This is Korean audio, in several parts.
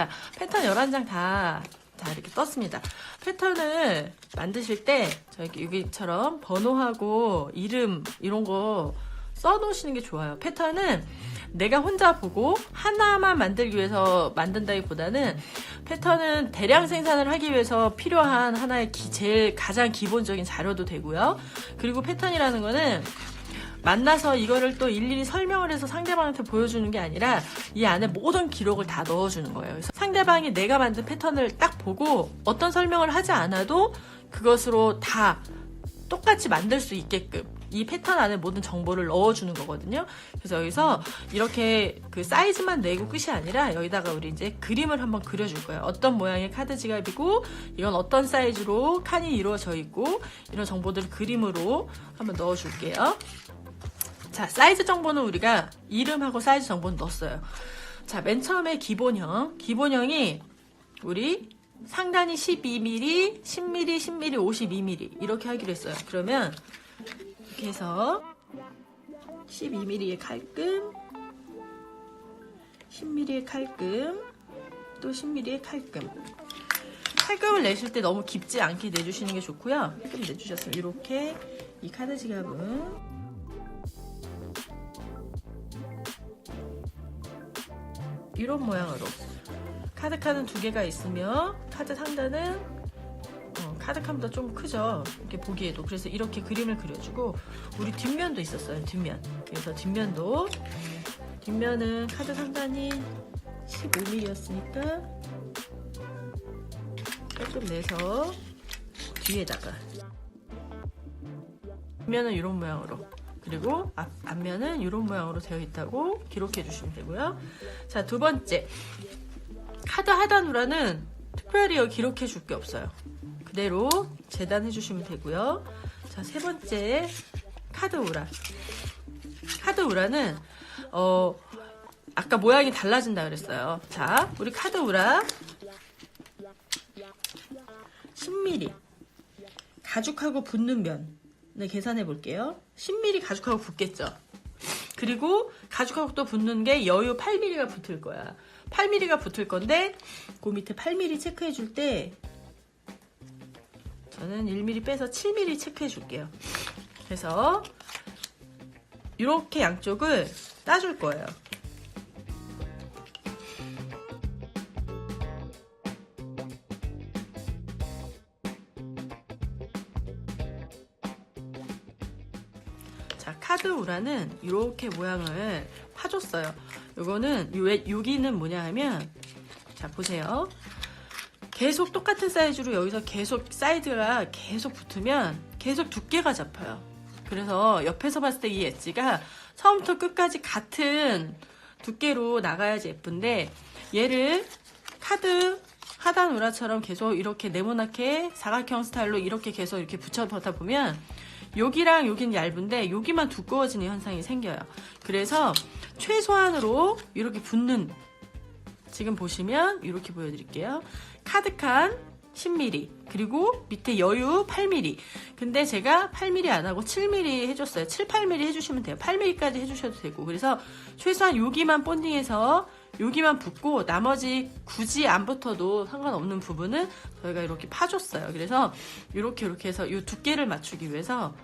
자, 패턴 11장 다 이렇게 떴습니다. 패턴을 만드실 때 저기 여기처럼 번호하고 이름 이런 거 써놓으시는 게 좋아요. 패턴은 내가 혼자 보고 하나만 만들기 위해서 만든다기보다는 패턴은 대량 생산을 하기 위해서 필요한 하나의 제일 가장 기본적인 자료도 되고요. 그리고 패턴이라는 거는 만나서 이거를 또 일일이 설명을 해서 상대방한테 보여주는 게 아니라 이 안에 모든 기록을 다 넣어주는 거예요. 그래서 상대방이 내가 만든 패턴을 딱 보고 어떤 설명을 하지 않아도 그것으로 다 똑같이 만들 수 있게끔 이 패턴 안에 모든 정보를 넣어주는 거거든요. 그래서 여기서 이렇게 그 사이즈만 내고 끝이 아니라 여기다가 우리 이제 그림을 한번 그려줄 거예요. 어떤 모양의 카드 지갑이고 이건 어떤 사이즈로 칸이 이루어져 있고 이런 정보들을 그림으로 한번 넣어줄게요. 자, 사이즈 정보는 우리가 이름하고 사이즈 정보는 넣었어요. 자, 맨 처음에 기본형이 우리 상단이 12mm, 10mm, 10mm, 52mm 이렇게 하기로 했어요. 그러면 이렇게 해서 12mm의 칼금, 10mm의 칼금, 또 10mm의 칼금. 칼금을 내실 때 너무 깊지 않게 내주시는 게 좋고요. 칼금 내주셨으면 이렇게 이 카드 지갑은 이런 모양으로 카드 칸은 2개가 있으며 카드 상단은 카드 칸보다 좀 크죠. 이렇게 보기에도. 그래서 이렇게 그림을 그려주고 우리 뒷면도 있었어요. 뒷면. 그래서 뒷면은 카드 상단이 15mm였으니까 조금 내서 뒤에다가 뒷면은 이런 모양으로 그리고 앞면은 이런 모양으로 되어 있다고 기록해 주시면 되고요. 자, 두 번째 카드 하단우라는 특별히 여기 기록해 줄 게 없어요. 그대로 재단해 주시면 되고요. 자, 세 번째 카드 우라. 카드 우라는 아까 모양이 달라진다 그랬어요. 자, 우리 카드 우라 10mm 가죽하고 붙는 면을 계산해 볼게요. 10mm 가죽하고 붙겠죠. 그리고 가죽하고 또 붙는 게 여유 8mm가 붙을 거야. 8mm가 붙을 건데 그 밑에 8mm 체크해 줄 때 저는 1mm 빼서 7mm 체크해 줄게요. 그래서 이렇게 양쪽을 따줄 거예요. 자, 카드 우라는 이렇게 모양을 파줬어요. 요거는 여기는 뭐냐 하면 자, 보세요. 계속 똑같은 사이즈로 여기서 계속 사이드가 계속 붙으면 계속 두께가 잡혀요. 그래서 옆에서 봤을 때 이 엣지가 처음부터 끝까지 같은 두께로 나가야지 예쁜데 얘를 카드 하단 우라처럼 계속 이렇게 네모나게 사각형 스타일로 이렇게 계속 이렇게 붙여보다 보면 여기랑 여기는 얇은데 여기만 두꺼워지는 현상이 생겨요. 그래서 최소한으로 이렇게 붙는 지금 보시면 이렇게 보여드릴게요. 카드칸 10mm 그리고 밑에 여유 8mm. 근데 제가 8mm 안 하고 7mm 해줬어요. 7, 8mm 해주시면 돼요. 8mm까지 해주셔도 되고. 그래서 최소한 여기만 본딩해서 여기만 붙고 나머지 굳이 안 붙어도 상관없는 부분은 저희가 이렇게 파줬어요. 그래서 이렇게 해서 이 두께를 맞추기 위해서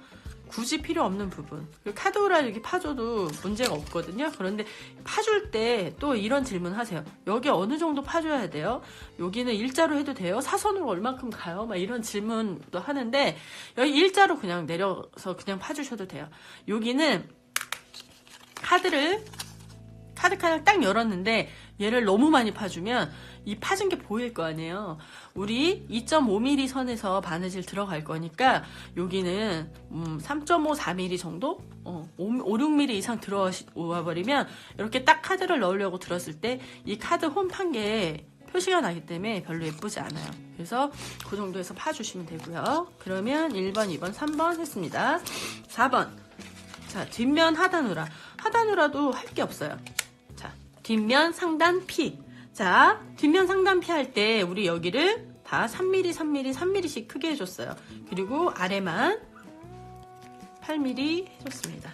굳이 필요 없는 부분. 카드우라 이렇게 파줘도 문제가 없거든요. 그런데 파줄 때 또 이런 질문 하세요. 여기 어느 정도 파줘야 돼요? 여기는 일자로 해도 돼요? 사선으로 얼만큼 가요? 막 이런 질문도 하는데 여기 일자로 그냥 내려서 그냥 파주셔도 돼요. 여기는 카드칸을 딱 열었는데 얘를 너무 많이 파주면 이 파진 게 보일 거 아니에요. 우리 2.5mm 선에서 바느질 들어갈 거니까 여기는 3.5, 4mm 정도? 5, 6mm 이상 들어와 버리면 이렇게 딱 카드를 넣으려고 들었을 때 이 카드 홈 판 게 표시가 나기 때문에 별로 예쁘지 않아요. 그래서 그 정도에서 파주시면 되고요. 그러면 1번, 2번, 3번 했습니다. 4번. 자, 뒷면 하단우라. 하단우라도 할 게 없어요. 자, 뒷면 상단 피. 자, 뒷면 상단 피 할 때 우리 여기를 다 3mm, 3mm, 3mm씩 크게 해줬어요. 그리고 아래만 8mm 해줬습니다.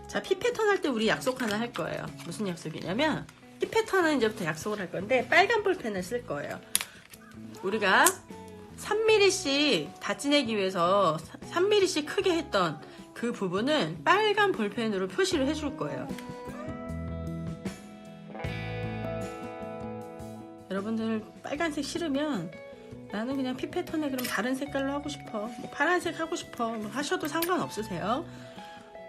자, 피 패턴 할 때 우리 약속 하나 할 거예요. 무슨 약속이냐면 피 피 패턴은 이제부터 약속을 할 건데 빨간 볼펜을 쓸 거예요. 우리가 3mm씩 다 찌내기 위해서 3mm씩 크게 했던 그 부분은 빨간 볼펜으로 표시를 해줄 거예요. 여러분들 빨간색 싫으면 나는 그냥 피 패턴에 그럼 다른 색깔로 하고 싶어, 뭐 파란색 하고 싶어, 뭐 하셔도 상관없으세요.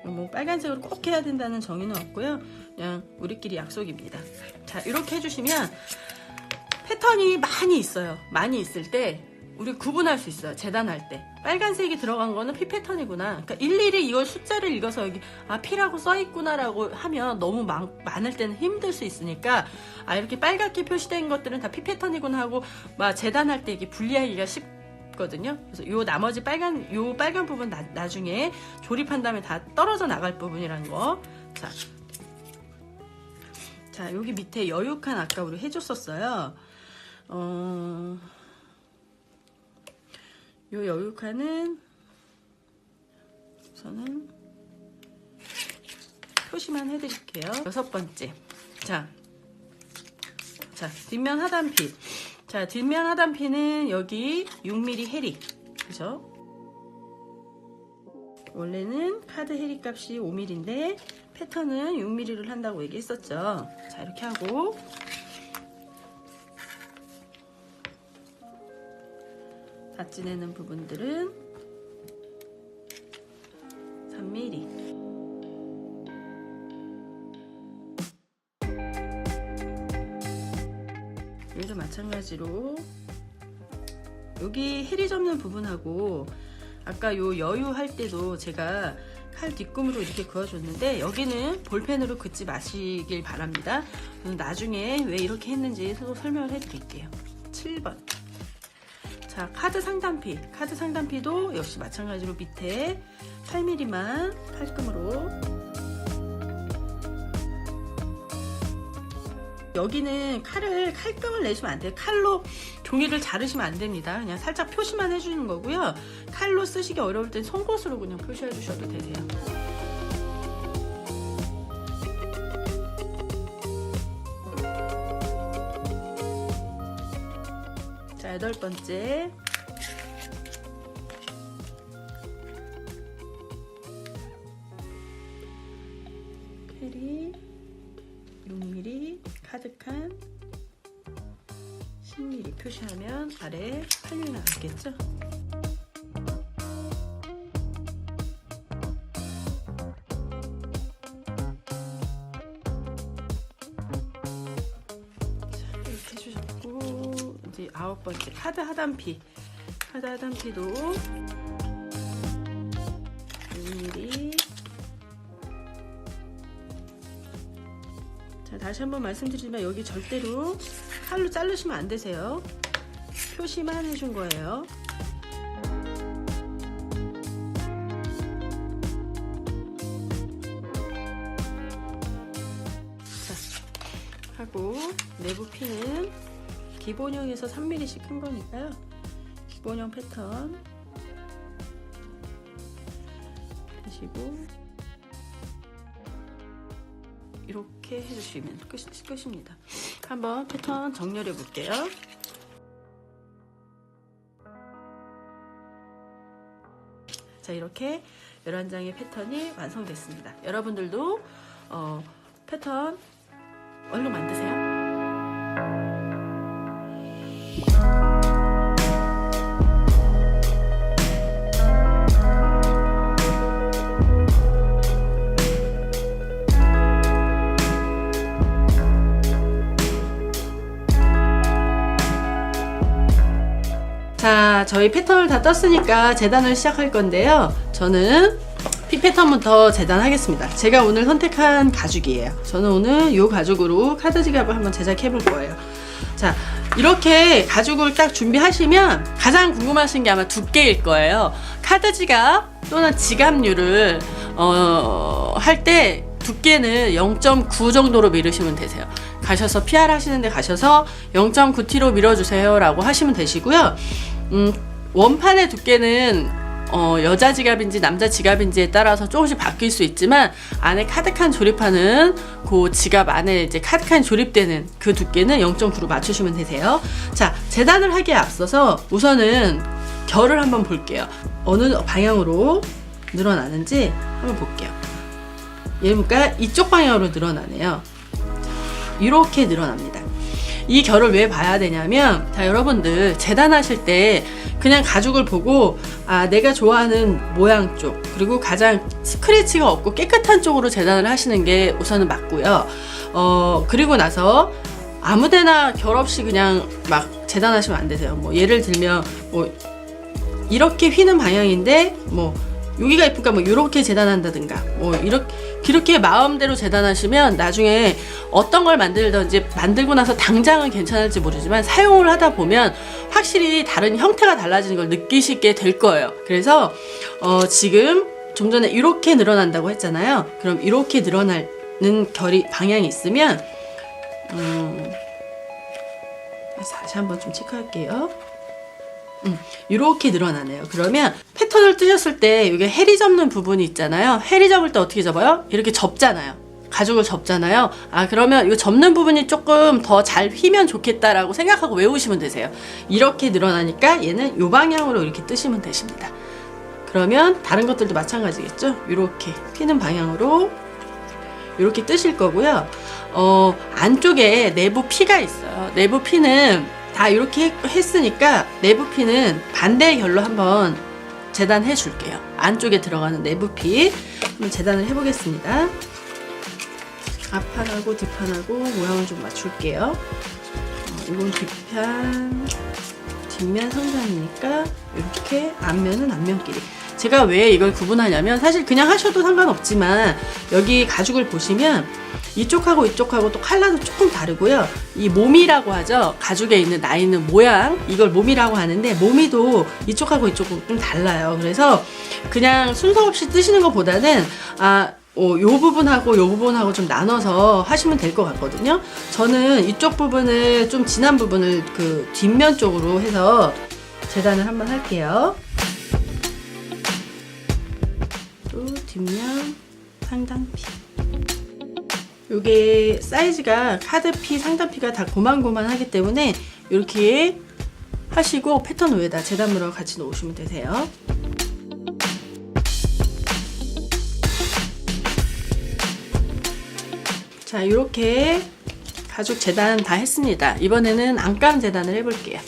뭐 빨간색으로 꼭 해야 된다는 정의는 없고요. 그냥 우리끼리 약속입니다. 자, 이렇게 해주시면 패턴이 많이 있어요. 많이 있을 때 우리 구분할 수 있어요. 재단할 때 빨간색이 들어간 거는 피 패턴이구나. 그러니까 일일이 이걸 숫자를 읽어서 여기 P라고 써있구나 라고 하면 너무 많을 때는 힘들 수 있으니까 이렇게 빨갛게 표시된 것들은 다 피 패턴이구나 하고 막 재단할 때 이게 분리하기가 쉽거든요. 그래서 요 나머지 빨간 부분 나중에 조립한 다음에 다 떨어져 나갈 부분이라는 거. 자, 여기 밑에 여유칸 아까 우리 해줬었어요. 요 여유칸은 우선은 표시만 해드릴게요. 6번째. 자, 뒷면 하단피. 자, 뒷면 하단피는 여기 6mm 해리. 그죠? 원래는 카드 해리 값이 5mm인데 패턴은 6mm를 한다고 얘기했었죠. 자, 이렇게 하고 다 찌내는 부분들은 3mm. 여기도 마찬가지로 여기 해리 접는 부분하고 아까 요 여유 할 때도 제가 칼 뒷꿈으로 이렇게 그어줬는데 여기는 볼펜으로 긋지 마시길 바랍니다. 나중에 왜 이렇게 했는지 또 설명을 해드릴게요. 7번. 자, 카드 상단피도 역시 마찬가지로 밑에 8mm만 칼금으로. 여기는 칼금을 내시면 안 돼요. 칼로 종이를 자르시면 안 됩니다. 그냥 살짝 표시만 해주는 거고요. 칼로 쓰시기 어려울 땐 송곳으로 그냥 표시해 주셔도 되세요. 자, 8번째. 페리 6mm 카드칸 10mm 표시하면 아래 8mm 나왔겠죠? 자, 이렇게 해주셨고 이제 9번째 카드 하단피도 6mm. 자, 다시 한번 말씀드리지만 여기 절대로 칼로 자르시면 안 되세요. 표시만 해준 거예요. 자, 하고 내부 핀은 기본형에서 3mm씩 큰 거니까요. 기본형 패턴 하시고 이렇게 해주시면 끝입니다. 한번 패턴 정렬해 볼게요. 자, 이렇게 11장의 패턴이 완성됐습니다. 여러분들도 패턴 얼른 만드세요. 자, 저희 패턴을 다 떴으니까 재단을 시작할 건데요. 저는 피 패턴부터 재단하겠습니다. 제가 오늘 선택한 가죽이에요. 저는 오늘 이 가죽으로 카드 지갑을 한번 제작해 볼 거예요. 자, 이렇게 가죽을 딱 준비하시면 가장 궁금하신 게 아마 두께일 거예요. 카드 지갑 또는 지갑류를 할 때 두께는 0.9 정도로 밀으시면 되세요. 가셔서 PR 하시는데 가셔서 0.9T로 밀어주세요 라고 하시면 되시고요. 원판의 두께는 여자 지갑인지 남자 지갑인지에 따라서 조금씩 바뀔 수 있지만 안에 카드칸 조립하는 그 지갑 안에 이제 카드칸이 조립되는 그 두께는 0.9로 맞추시면 되세요. 자, 재단을 하기에 앞서서 우선은 결을 한번 볼게요. 어느 방향으로 늘어나는지 한번 볼게요. 얘가 이쪽 방향으로 늘어나네요. 이렇게 늘어납니다. 이 결을 왜 봐야 되냐면, 자, 여러분들 재단하실 때 그냥 가죽을 보고 내가 좋아하는 모양 쪽, 그리고 가장 스크래치가 없고 깨끗한 쪽으로 재단을 하시는 게 우선은 맞고요. 그리고 나서 아무데나 결 없이 그냥 막 재단하시면 안 되세요. 뭐 예를 들면 뭐 이렇게 휘는 방향인데 뭐 여기가 예쁘니까 뭐 이렇게 재단한다든가 뭐 이렇게 마음대로 재단하시면 나중에 어떤 걸 만들든지 만들고 나서 당장은 괜찮을지 모르지만 사용을 하다 보면 확실히 다른 형태가 달라지는 걸 느끼시게 될 거예요. 그래서 지금 좀 전에 이렇게 늘어난다고 했잖아요. 그럼 이렇게 늘어나는 방향이 있으면 다시 한번 좀 체크할게요. 이렇게 늘어나네요. 그러면 패턴을 뜨셨을 때 이게 해리 접는 부분이 있잖아요. 해리 접을 때 어떻게 접어요? 이렇게 접잖아요. 가죽을 접잖아요. 그러면 이거 접는 부분이 조금 더 잘 휘면 좋겠다라고 생각하고 외우시면 되세요. 이렇게 늘어나니까 얘는 이 방향으로 이렇게 뜨시면 되십니다. 그러면 다른 것들도 마찬가지겠죠? 이렇게 휘는 방향으로 이렇게 뜨실 거고요. 안쪽에 내부 피가 있어요. 내부 피는 다 이렇게 했으니까 내부 피는 반대의 결로 한번 재단해 줄게요. 안쪽에 들어가는 내부 피 한번 재단을 해보겠습니다. 앞판하고 뒷판하고 모양을 좀 맞출게요. 이건 뒷면 상단이니까 이렇게 앞면은 앞면끼리. 제가 왜 이걸 구분하냐면 사실 그냥 하셔도 상관없지만 여기 가죽을 보시면 이쪽하고 이쪽하고 또 컬러도 조금 다르고요. 이 모미라고 하죠. 가죽에 있는 나 있는 모양, 이걸 모미라고 하는데 모미도 이쪽하고 이쪽은 좀 달라요. 그래서 그냥 순서 없이 뜨시는 것보다는 요 부분하고 요 부분하고 좀 나눠서 하시면 될 것 같거든요. 저는 이쪽 부분을 좀 진한 부분을 그 뒷면 쪽으로 해서 재단을 한번 할게요. 또 뒷면 상단피. 요게 사이즈가 카드피, 상단피가 다 고만고만하기 때문에 이렇게 하시고 패턴 위에다 재단물하고 같이 놓으시면 되세요. 자, 이렇게 가죽 재단 다 했습니다. 이번에는 안감 재단을 해볼게요.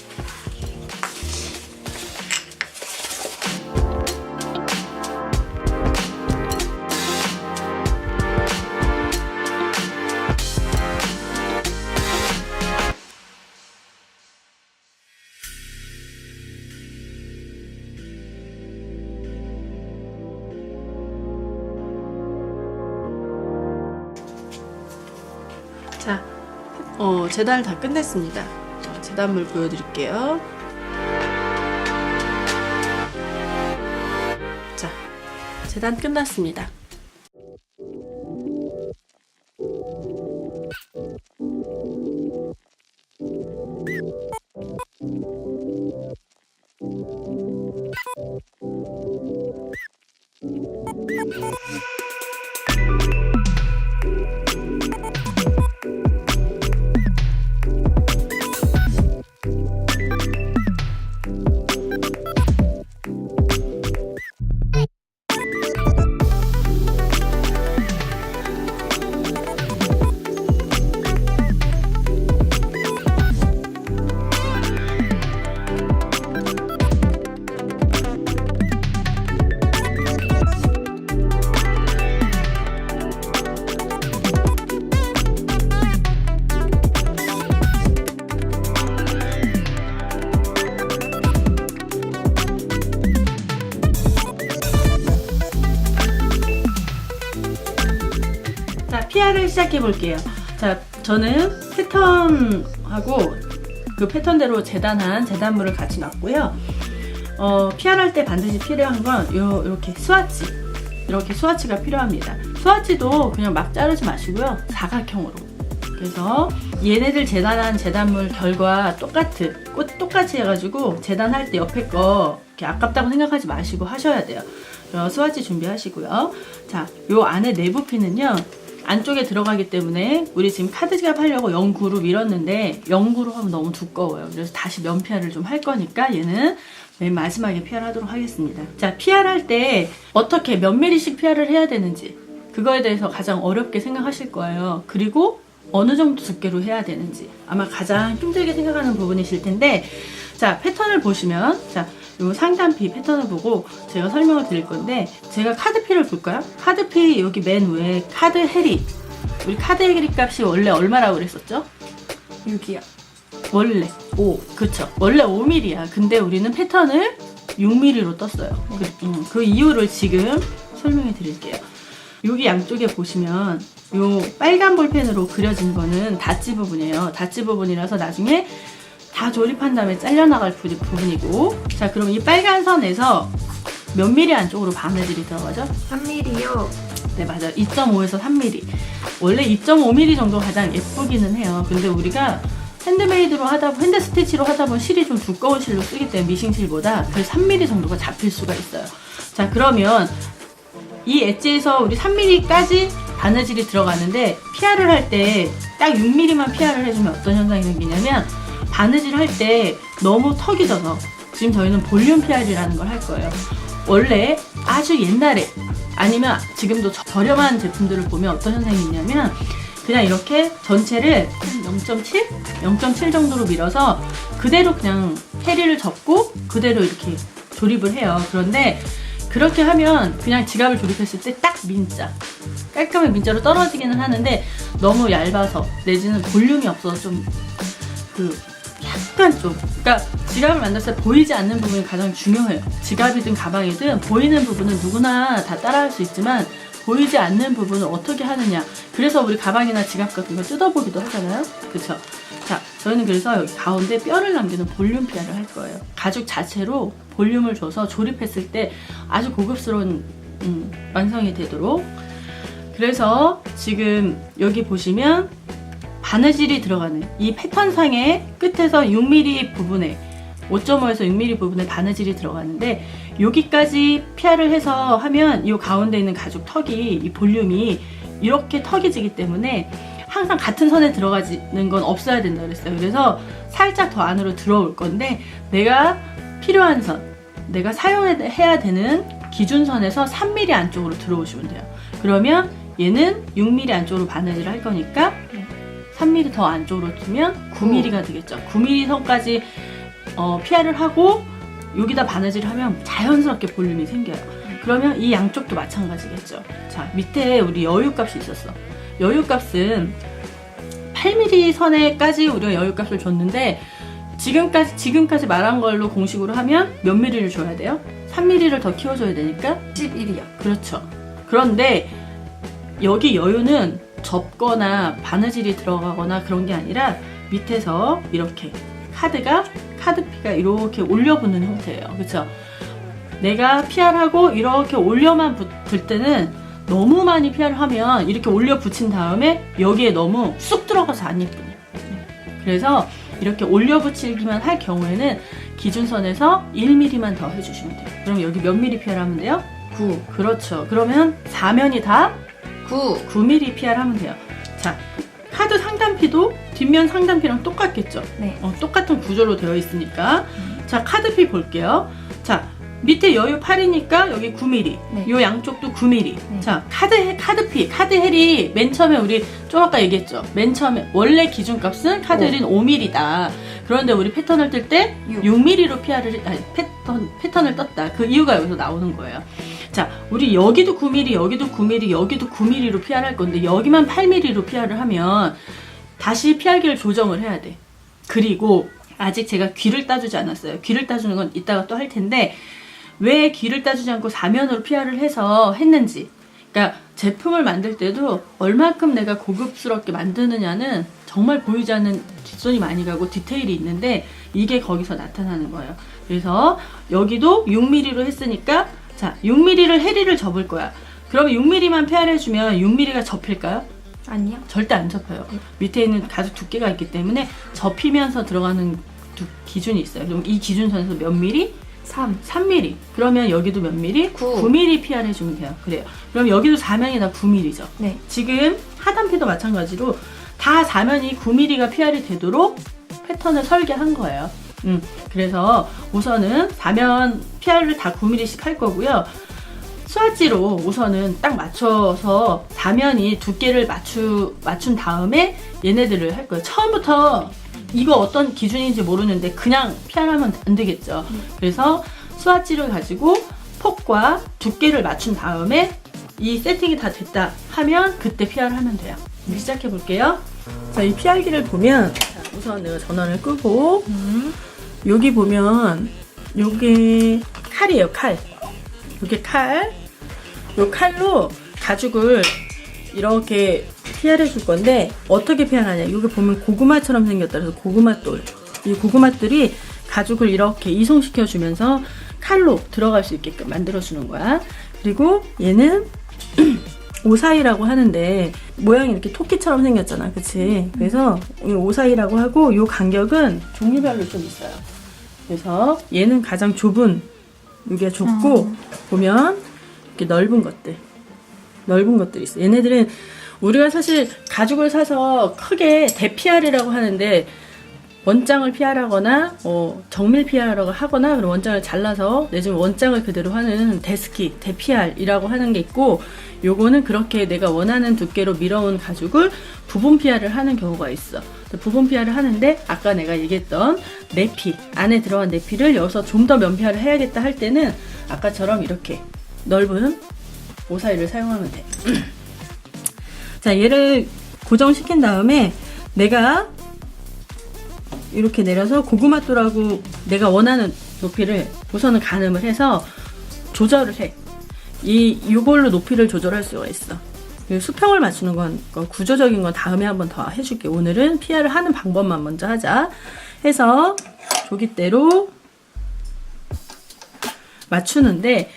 자, 재단을 다 끝냈습니다. 재단물 보여드릴게요. 자, 재단 끝났습니다. 피아를 시작해 볼게요. 자, 저는 패턴하고 그 패턴대로 재단한 재단물을 같이 놨고요. 피아를 할 때 반드시 필요한 건 이렇게 스와치, 이렇게 스와치가 필요합니다. 스와치도 그냥 막 자르지 마시고요, 사각형으로. 그래서 얘네들 재단한 재단물 결과 똑같이 해가지고 재단할 때 옆에 거 이렇게 아깝다고 생각하지 마시고 하셔야 돼요. 스와치 준비하시고요. 자, 요 안에 내부 핀은요. 안쪽에 들어가기 때문에 우리 지금 카드 지갑하려고 0구로 밀었는데 0구로 하면 너무 두꺼워요. 그래서 다시 면 PR을 좀 할 거니까 얘는 맨 마지막에 PR 하도록 하겠습니다. 자, PR 할 때 어떻게 몇 미리씩 PR을 해야 되는지 그거에 대해서 가장 어렵게 생각하실 거예요. 그리고 어느 정도 두께로 해야 되는지 아마 가장 힘들게 생각하는 부분이실 텐데, 자, 패턴을 보시면, 자, 요 상단피 패턴을 보고 제가 설명을 드릴 건데, 제가 카드피를 볼까요? 카드피 여기 맨 위에 카드 해리, 우리 카드 해리 값이 원래 얼마라고 그랬었죠? 6이요. 원래 5, 그쵸? 원래 5mm야. 근데 우리는 패턴을 6mm로 떴어요. 그 이유를 지금 설명해 드릴게요. 여기 양쪽에 보시면 요 빨간 볼펜으로 그려진 거는 닷지 부분이에요. 닷지 부분이라서 나중에 다 조립한 다음에 잘려나갈 부분이고, 자, 그럼 이 빨간 선에서 몇 미리 안쪽으로 바느질이 들어가죠? 3mm요. 네, 맞아요. 2.5에서 3mm. 원래 2.5mm 정도가 가장 예쁘기는 해요. 근데 우리가 핸드메이드로 핸드 스티치로 하다 보면 실이 좀 두꺼운 실로 쓰기 때문에 미싱실보다 그래서 3mm 정도가 잡힐 수가 있어요. 자, 그러면 이 엣지에서 우리 3mm까지 바느질이 들어가는데, PR을 할 때 딱 6mm만 PR을 해주면 어떤 현상이 생기냐면, 바느질 할 때 너무 턱이 져서, 지금 저희는 볼륨 PR이라는 걸 할 거예요. 원래 아주 옛날에 아니면 지금도 저렴한 제품들을 보면 어떤 현상이 있냐면, 그냥 이렇게 전체를 한 0.7? 0.7 정도로 밀어서 그대로 그냥 해리를 접고 그대로 이렇게 조립을 해요. 그런데 그렇게 하면 그냥 지갑을 조립했을 때 딱 민자, 깔끔한 민자로 떨어지기는 하는데, 너무 얇아서 내지는 볼륨이 없어서 좀 약간 좀, 그러니까 지갑을 만들 때 보이지 않는 부분이 가장 중요해요. 지갑이든 가방이든 보이는 부분은 누구나 다 따라할 수 있지만 보이지 않는 부분을 어떻게 하느냐. 그래서 우리 가방이나 지갑 같은 거 뜯어보기도 하잖아요. 그쵸? 자, 저희는 그래서 여기 가운데 뼈를 남기는 볼륨 PR을 할 거예요. 가죽 자체로 볼륨을 줘서 조립했을 때 아주 고급스러운 완성이 되도록. 그래서 지금 여기 보시면 바느질이 들어가는 이 패턴상의 끝에서 6mm 부분에 5.5에서 6mm 부분에 바느질이 들어가는데, 여기까지 PR을 해서 하면 이 가운데 있는 가죽 턱이, 이 볼륨이 이렇게 턱이 지기 때문에 항상 같은 선에 들어가지는 건 없어야 된다 그랬어요. 그래서 살짝 더 안으로 들어올 건데, 내가 필요한 선, 내가 사용해야 되는 기준선에서 3mm 안쪽으로 들어오시면 돼요. 그러면 얘는 6mm 안쪽으로 바느질을 할 거니까 3mm 더 안쪽으로 두면 9mm가 되겠죠. 9mm 선까지 PR을 하고 여기다 바느질을 하면 자연스럽게 볼륨이 생겨요. 그러면 이 양쪽도 마찬가지겠죠. 자, 밑에 우리 여유값이 있었어. 여유값은 8mm 선에까지 우리가 여유값을 줬는데, 지금까지 말한 걸로 공식으로 하면 몇 mm를 줘야 돼요? 3mm를 더 키워줘야 되니까 11이요. 그렇죠. 그런데 여기 여유는 접거나 바느질이 들어가거나 그런 게 아니라 밑에서 이렇게 카드피가 이렇게 올려붙는 형태예요. 그렇죠? 내가 PR하고 이렇게 올려만 붙을 때는 너무 많이 PR하면 이렇게 올려 붙인 다음에 여기에 너무 쑥 들어가서 안 예쁘네요. 그래서 이렇게 올려 붙이기만 할 경우에는 기준선에서 1mm만 더 해주시면 돼요. 그럼 여기 몇 mm PR하면 돼요? 9. 그렇죠. 그러면 4면이 다 9mm PR하면 돼요. 자, 카드 상단피도 뒷면 상단피랑 똑같겠죠? 네. 똑같은 구조로 되어 있으니까. 자, 카드피 볼게요. 자, 밑에 여유 8이니까 여기 9mm. 네. 요 양쪽도 9mm. 네. 자, 카드 헬이 맨 처음에 우리 좀 아까 얘기했죠? 맨 처음에 원래 기준값은 카드 헬은 5mm다. 그런데 우리 패턴을 뜰 때 6mm로 패턴을 떴다. 그 이유가 여기서 나오는 거예요. 자, 우리 여기도 9mm, 여기도 9mm, 여기도 9mm로 PR 할 건데 여기만 8mm로 PR을 하면 다시 PR기를 조정을 해야 돼. 그리고 아직 제가 귀를 따주지 않았어요. 귀를 따주는 건 이따가 또 할 텐데, 왜 귀를 따주지 않고 사면으로 PR을 해서 했는지. 그러니까 제품을 만들 때도 얼만큼 내가 고급스럽게 만드느냐는 정말 보이지 않는 뒷손이 많이 가고 디테일이 있는데, 이게 거기서 나타나는 거예요. 그래서 여기도 6mm로 했으니까, 자, 6mm를 해리를 접을 거야. 그러면 6mm만 PR해주면 6mm가 접힐까요? 아니요. 절대 안 접혀요. 밑에 있는 가죽 두께가 있기 때문에 접히면서 들어가는 기준이 있어요. 그럼 이 기준선에서 몇 mm? 3. 3mm. 그러면 여기도 몇 mm? 9. 9mm PR 해주면 돼요. 그래요. 그럼 여기도 4면이 다 9mm죠. 네. 지금 하단피도 마찬가지로 다 4면이 9mm가 PR이 되도록 패턴을 설계한 거예요. 그래서 우선은 4면 PR을 다 9mm씩 할 거고요. 수화지로 우선은 딱 맞춰서 4면이 두께를 맞춘 다음에 얘네들을 할 거예요. 처음부터 이거 어떤 기준인지 모르는데 그냥 PR하면 안 되겠죠. 그래서 수화지를 가지고 폭과 두께를 맞춘 다음에 이 세팅이 다 됐다 하면 그때 PR을 하면 돼요. 시작해 볼게요. 자, 이 PR기를 보면 자, 우선 내가 전원을 끄고 여기 보면 요게 칼이에요. 칼. 요게 칼. 요 칼로 가죽을 이렇게 PR해 줄 건데 어떻게 PR하냐. 여기 보면 고구마처럼 생겼다. 그래서 고구마돌. 이 고구마들이 가죽을 이렇게 이송시켜 주면서 칼로 들어갈 수 있게끔 만들어 주는 거야. 그리고 얘는 오사이라고 하는데 모양이 이렇게 토끼처럼 생겼잖아. 그치? 그래서 이 오사이라고 하고 요 간격은 종류별로 좀 있어요. 그래서 얘는 가장 좁은, 여기가 좁고 보면 이렇게 넓은 것들이 있어. 얘네들은 우리가 사실 가죽을 사서 크게 대PR이라고 하는데 원장을 PR하거나 정밀 PR라고 하거나 그리고 원장을 잘라서 내지는 원장을 그대로 하는 대스키, 대PR이라고 하는 게 있고 요거는 그렇게 내가 원하는 두께로 밀어온 가죽을 부분 PR을 하는 경우가 있어. 부분 PR을 하는데 아까 내가 얘기했던 내피, 안에 들어간 내피를 여기서 좀 더 면 PR을 해야겠다 할 때는 아까처럼 이렇게 넓은 오사이를 사용하면 돼. 자, 얘를 고정시킨 다음에 내가 이렇게 내려서 고구마돌하고 내가 원하는 높이를 우선은 가늠을 해서 조절을 해. 이걸로 높이를 조절할 수가 있어. 수평을 맞추는 건 구조적인 건 다음에 한번 더 해줄게. 오늘은 PR을 하는 방법만 먼저 하자. 해서 조깃대로 맞추는데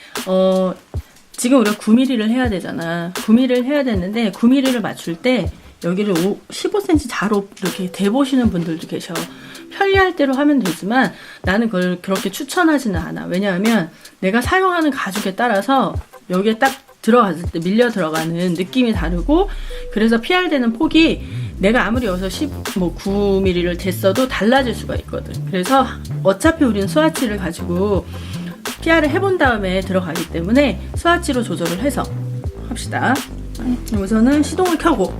지금 우리가 9mm를 해야 되잖아. 9mm를 해야 되는데 9mm를 맞출 때 여기를 15cm 자로 이렇게 대보시는 분들도 계셔. 편리할 대로 하면 되지만 나는 그걸 그렇게 추천하지는 않아. 왜냐하면 내가 사용하는 가죽에 따라서 여기에 딱 들어갔을 때 밀려 들어가는 느낌이 다르고 그래서 PR되는 폭이 내가 아무리 여기서 9mm를 댔어도 달라질 수가 있거든. 그래서 어차피 우리는 수화치를 가지고 PR을 해본 다음에 들어가기 때문에 수화치로 조절을 해서 합시다. 우선은 시동을 켜고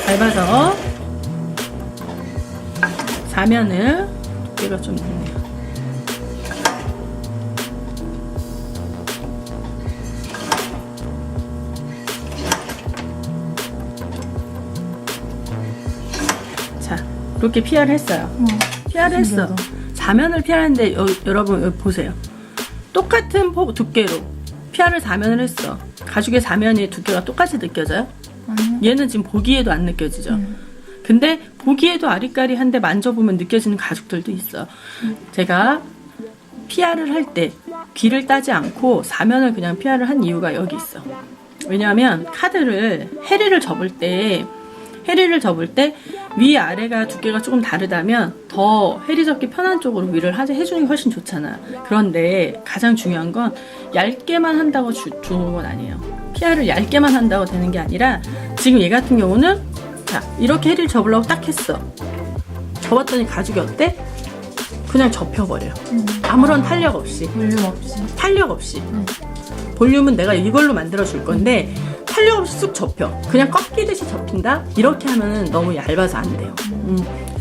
밟아서 사면을 두께가 좀 있네요. 자, 이렇게 PR을 했어요. PR을 했어. 사면을 PR하는데 여러분 여기 보세요. 똑같은 두께로 PR을 사면을 했어. 가죽의 사면이 두께가 똑같이 느껴져요? 얘는 지금 보기에도 안 느껴지죠? 근데 보기에도 아리까리한데 만져보면 느껴지는 가죽들도 있어. 제가 PR을 할 때 귀를 따지 않고 사면을 그냥 PR을 한 이유가 여기 있어. 왜냐하면 카드를 해리를 접을 때 위아래가 두께가 조금 다르다면 더 해리 접기 편한 쪽으로 위를 해주는 게 훨씬 좋잖아. 그런데 가장 중요한 건 얇게만 한다고 좋은 건 아니에요. PR을 얇게만 한다고 되는 게 아니라 지금 얘 같은 경우는 자 이렇게 해리를 접으려고 딱 했어. 접었더니 가죽이 어때? 그냥 접혀버려. 아무런 탄력 없이. 탄력 없이. 볼륨은 내가 이걸로 만들어 줄 건데 탄력 없이 쑥 접혀. 그냥 꺾이듯이 접힌다? 이렇게 하면 너무 얇아서 안 돼요.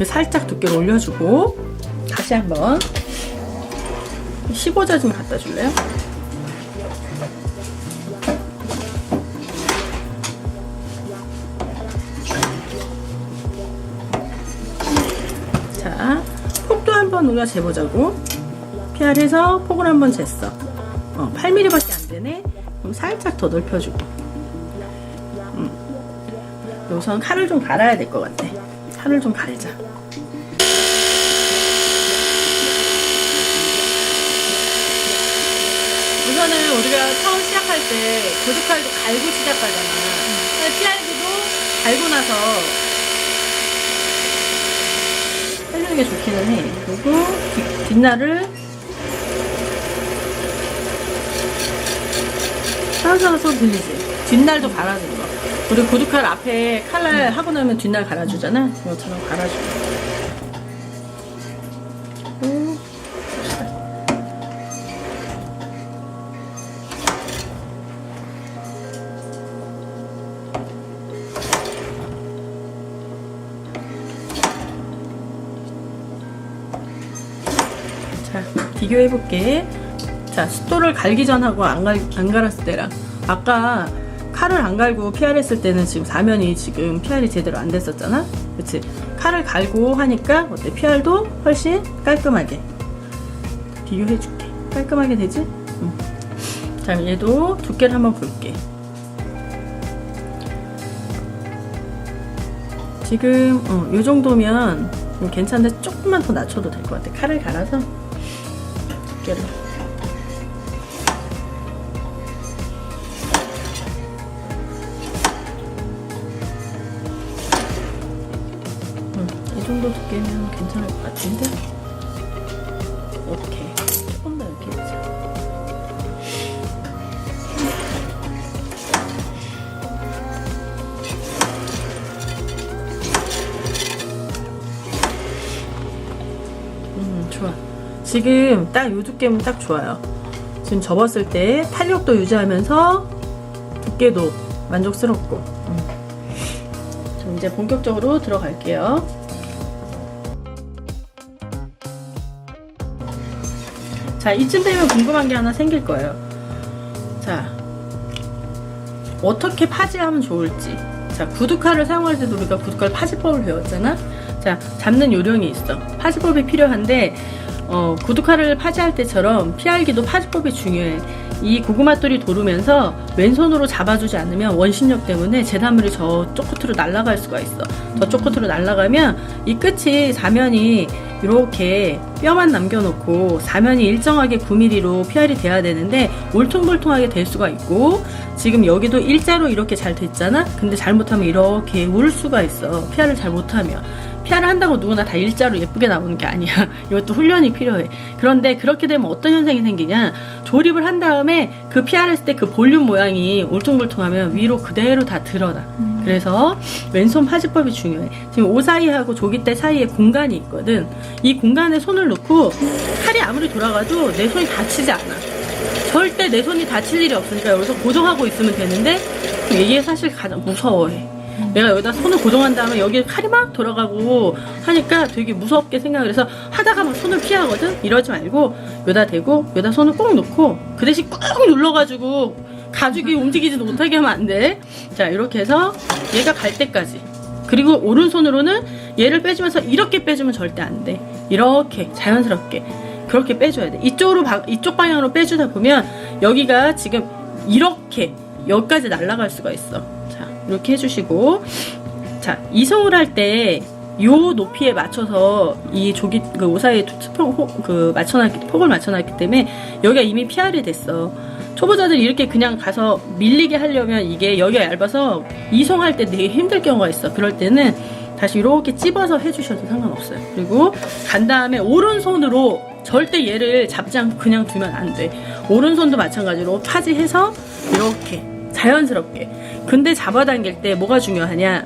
살짝 두께를 올려주고 다시 한번 15자 좀 갖다 줄래요? 자, 폭도 한번 우리가 재보자고. PR해서 폭을 한번 쟀어. 8mm밖에 안 되네. 그럼 살짝 더 넓혀주고. 우선 칼을 좀 갈아야 될 것 같아. 칼을 좀 갈자. 우선은 우리가 처음 시작할 때 교두칼도 갈고 시작하잖아. PR기도 갈고 나서 깔아주는 게 좋기는 해. 그리고 뒷날을 살살 들리지? 뒷날도 갈아주는 거. 우리 고두칼 앞에 칼날 하고 나면 뒷날 갈아주잖아? 이것처럼 갈아주는 거. 자, 비교해볼게. 자, 숫도를 갈기 전하고 안 갈았을 때랑 아까 칼을 안 갈고 PR 했을 때는 지금 사면이 지금 PR이 제대로 안 됐었잖아? 그치? 칼을 갈고 하니까 어때? PR도 훨씬 깔끔하게 비교해줄게. 깔끔하게 되지? 응. 자, 얘도 두께를 한번 볼게. 지금 요 정도면 괜찮은데 조금만 더 낮춰도 될 것 같아. 칼을 갈아서 두께를. 이 정도 두께면 괜찮을 것 같은데. 오케이. 조금 더 이렇게 해보자. 좋아. 지금 딱 요 두께면 딱 좋아요. 지금 접었을 때 탄력도 유지하면서 두께도 만족스럽고. 자, 이제 본격적으로 들어갈게요. 자, 이쯤 되면 궁금한 게 하나 생길 거예요. 자, 어떻게 파지하면 좋을지. 자, 구두칼을 사용할 때도 우리가 구두칼 파지법을 배웠잖아? 자, 잡는 요령이 있어. 파지법이 필요한데, 구두칼을 파지할 때처럼 PR기도 파지법이 중요해. 이 고구마돌이 도르면서 왼손으로 잡아주지 않으면 원심력 때문에 재단물이 저쪽 끝으로 날아갈 수가 있어. 저쪽 끝으로 날아가면 이 끝이 사면이 이렇게 뼈만 남겨놓고 사면이 일정하게 9mm로 PR이 돼야 되는데 울퉁불퉁하게 될 수가 있고, 지금 여기도 일자로 이렇게 잘 됐잖아? 근데 잘못하면 이렇게 울 수가 있어. PR을 잘 못하면. PR을 한다고 누구나 다 일자로 예쁘게 나오는 게 아니야. 이것도 훈련이 필요해. 그런데 그렇게 되면 어떤 현상이 생기냐, 조립을 한 다음에 그 PR 했을 때 그 볼륨 모양이 울퉁불퉁하면 위로 그대로 다 드러나. 그래서 왼손 파지법이 중요해. 지금 옷 사이하고 조깃대 사이에 공간이 있거든. 이 공간에 손을 넣고 칼이 아무리 돌아가도 내 손이 다치지 않아. 절대 내 손이 다칠 일이 없으니까 여기서 고정하고 있으면 되는데, 이게 사실 가장 무서워해. 내가 여기다 손을 고정한 다음에 여기에 칼이 막 돌아가고 하니까 되게 무섭게 생각을 해서 하다가 막 손을 피하거든? 이러지 말고 여기다 대고 여기다 손을 꼭 놓고 그 대신 꾹 눌러가지고 가죽이 움직이지도 못하게 하면 안 돼. 자, 이렇게 해서 얘가 갈 때까지. 그리고 오른손으로는 얘를 빼주면서 이렇게 빼주면 절대 안 돼. 이렇게 자연스럽게 그렇게 빼줘야 돼. 이쪽 방향으로 빼주다 보면 여기가 지금 이렇게 여기까지 날아갈 수가 있어. 자, 이렇게 해주시고, 자, 이송을 할 때 요 높이에 맞춰서 이 조기 그 오사에 폭을 맞춰놨기 때문에 여기가 이미 PR이 됐어. 초보자들이 이렇게 그냥 가서 밀리게 하려면 이게 여기가 얇아서 이송할 때 되게 힘들 경우가 있어. 그럴 때는 다시 이렇게 찝어서 해주셔도 상관없어요. 그리고 간 다음에 오른손으로 절대 얘를 잡지 않고 그냥 두면 안 돼. 오른손도 마찬가지로 파지해서 이렇게 자연스럽게. 근데 잡아당길 때 뭐가 중요하냐,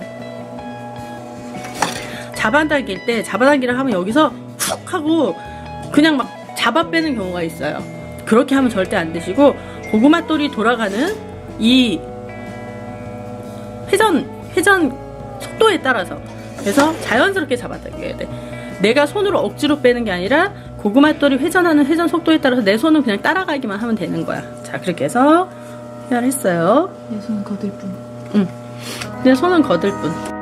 잡아당기를 하면 여기서 훅 하고 그냥 막 잡아 빼는 경우가 있어요. 그렇게 하면 절대 안 되시고, 고구마돌이 돌아가는 이 회전 속도에 따라서, 그래서 자연스럽게 잡아당겨야 돼. 내가 손으로 억지로 빼는 게 아니라 고구마돌이 회전하는 회전 속도에 따라서 내 손은 그냥 따라가기만 하면 되는 거야. 자, 그렇게 해서 했어요. 내 손은 거들 뿐. 응. 내 손은 거들 뿐.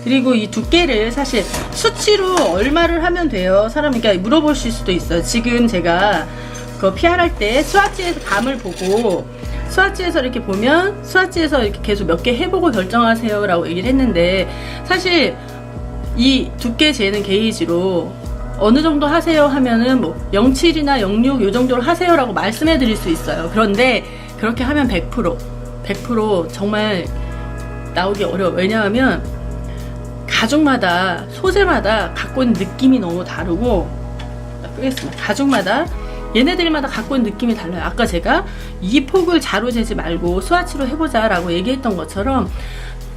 그리고 이 두께를 사실 수치로 얼마를 하면 돼요? 사람이 그러니까 물어보실 수도 있어요. 지금 제가 그 PR 할 때 스와치에서 감을 보고, 스와치에서 이렇게 보면 스와치에서 이렇게 계속 몇 개 해보고 결정하세요 라고 얘기를 했는데, 사실 이 두께 재는 게이지로 어느 정도 하세요 하면은 뭐 07이나 06 요 정도로 하세요라고 말씀해 드릴 수 있어요. 그런데 그렇게 하면 100% 정말 나오기 어려워요. 왜냐하면 가죽마다 소재마다 갖고 있는 느낌이 너무 다르고, 끄겠습니다. 가죽마다 얘네들마다 갖고 있는 느낌이 달라요. 아까 제가 이 폭을 자로 재지 말고 스와치로 해보자 라고 얘기했던 것처럼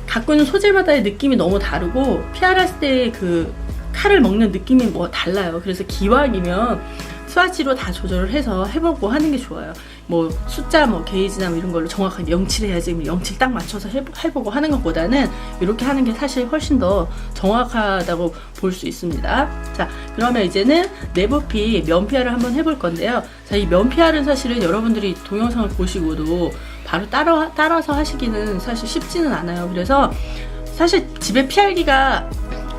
갖고 있는 소재마다의 느낌이 너무 다르고 PR 했을 때 그 칼을 먹는 느낌이 뭐 달라요. 그래서 기왕이면 스와치로 다 조절을 해서 해보고 하는 게 좋아요. 뭐 숫자 뭐 게이지나 뭐 이런 걸로 정확하게 07 해야지 07 딱 맞춰서 해보고 하는 것보다는 이렇게 하는 게 사실 훨씬 더 정확하다고 볼 수 있습니다. 자, 그러면 이제는 내부피 면 PR을 한번 해볼 건데요. 자, 이 면 PR은 사실은 여러분들이 동영상을 보시고도 바로 따라서 하시기는 사실 쉽지는 않아요. 그래서 사실 집에 PR기가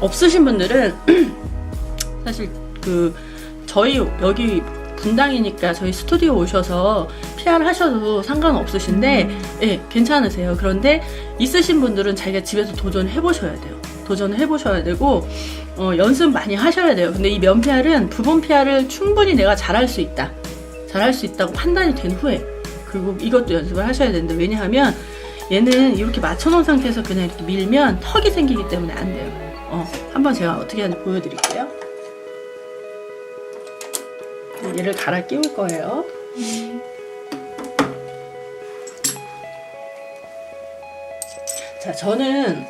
없으신 분들은 사실 저희 여기 분당이니까 저희 스튜디오 오셔서 PR 하셔도 상관없으신데 예, 괜찮으세요. 그런데 있으신 분들은 자기가 집에서 도전을 해보셔야 돼요. 도전을 해보셔야 되고 연습 많이 하셔야 돼요. 근데 이 면 PR은 부분 PR을 충분히 내가 잘할 수 있다고 판단이 된 후에, 그리고 이것도 연습을 하셔야 되는데, 왜냐하면 얘는 이렇게 맞춰놓은 상태에서 그냥 이렇게 밀면 턱이 생기기 때문에 안 돼요. 한번 제가 어떻게 하는지 보여드릴게요. 얘를 갈아 끼울 거예요. 자, 저는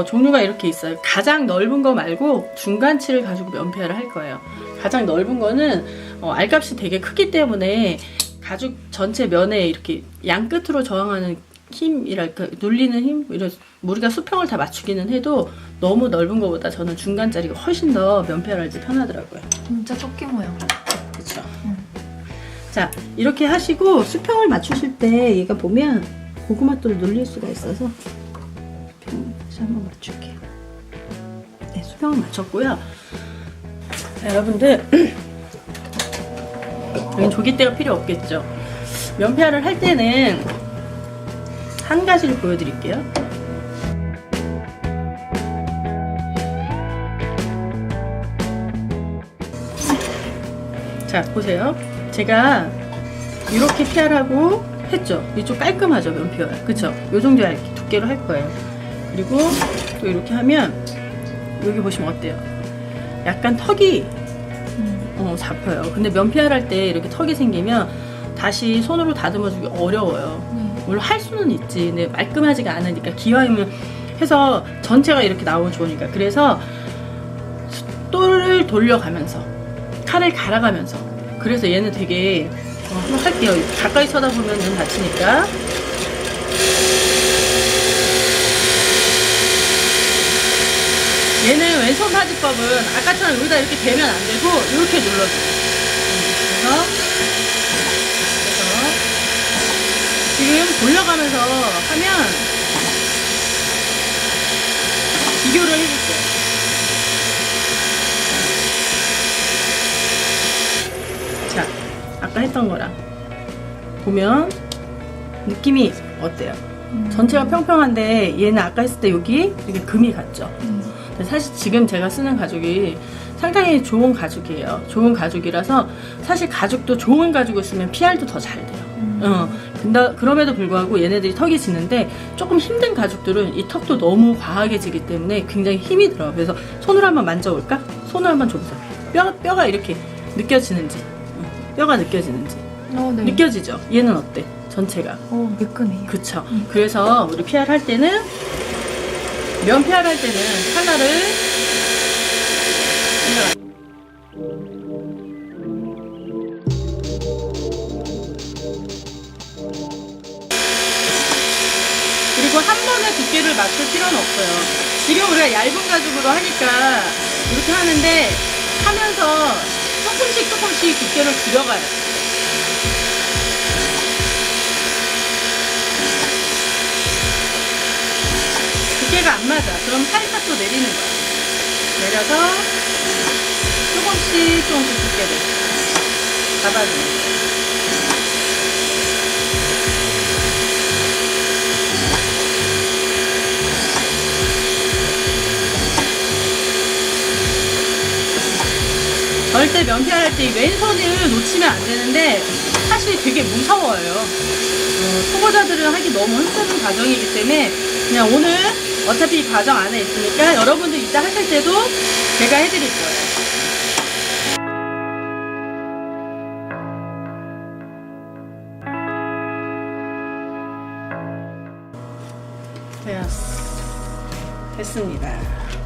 종류가 이렇게 있어요. 가장 넓은 거 말고 중간치를 가지고 면 PR을 할 거예요. 가장 넓은 거는 알값이 되게 크기 때문에 가죽 전체 면에 이렇게 양 끝으로 저항하는 힘이랄까, 눌리는 힘, 이런 우리가 수평을 다 맞추기는 해도 너무 넓은 것보다 저는 중간짜리가 훨씬 더 면 PR 할 때 편하더라고요. 진짜 토끼 모양. 그렇죠. 자, 이렇게 하시고 수평을 맞추실 때 얘가 보면 고구마돌 눌릴 수가 있어서 다시 한번 맞출게요. 네, 수평을 맞췄고요. 자, 여러분들 여긴 조깃대가 필요 없겠죠. 면 PR을 할 때는 한 가지를 보여드릴게요. 자, 보세요. 제가 이렇게 PR하고 했죠. 이쪽 깔끔하죠, 면 PR. 그쵸? 요 정도 얇게 두께로 할 거예요. 그리고 또 이렇게 하면 여기 보시면 어때요? 약간 턱이 잡혀요. 근데 면 PR 할 때 이렇게 턱이 생기면 다시 손으로 다듬어주기 어려워요. 물론 할 수는 있지. 근데 말끔하지가 않으니까 기왕이면 해서 전체가 이렇게 나오면 좋으니까. 그래서 똘을 돌려가면서 칼을 갈아가면서, 그래서 얘는 되게 한번 할게요. 가까이 쳐다보면 눈 다치니까. 얘는 왼손 파지법은 아까처럼 여기다 이렇게 대면 안 되고 이렇게 눌러줘요. 그래서 지금 돌려가면서 하면 비교를 해볼게요. 자, 아까 했던 거랑 보면 느낌이 어때요? 전체가 평평한데 얘는 아까 했을 때 여기 이렇게 금이 갔죠. 근데 사실 지금 제가 쓰는 가죽이 상당히 좋은 가죽이에요. 좋은 가죽이라서 사실 가죽도 좋은 가죽을 쓰면 PR도 더 잘 돼요. 근데 그럼에도 불구하고 얘네들이 턱이 지는데 조금 힘든 가죽들은 이 턱도 너무 과하게 지기 때문에 굉장히 힘이 들어요. 그래서 손으로 한번 만져볼까? 손을 한번 줘보세요. 뼈가 이렇게 느껴지는지, 뼈가 느껴지는지. 네. 느껴지죠? 얘는 어때? 전체가. 매끈해요. 그쵸. 그래서 우리 PR 할 때는, 면 PR 할 때는 칼날을 그리고 한 번에 두께를 맞출 필요는 없어요. 지금 우리가 얇은 가죽으로 하니까 이렇게 하는데, 하면서 조금씩 두께를 줄여가요. 두께가 안 맞아. 그럼 살짝 또 내리는 거야. 내려서 조금씩 두께를 잡아주는 거야. 절대 명태할 때 이 왼손을 놓치면 안 되는데 사실 되게 무서워요. 초보자들은 하기 너무 힘든 과정이기 때문에 그냥 오늘 어차피 이 과정 안에 있으니까 여러분들 이따 하실 때도 제가 해드릴 거예요. 됐습니다.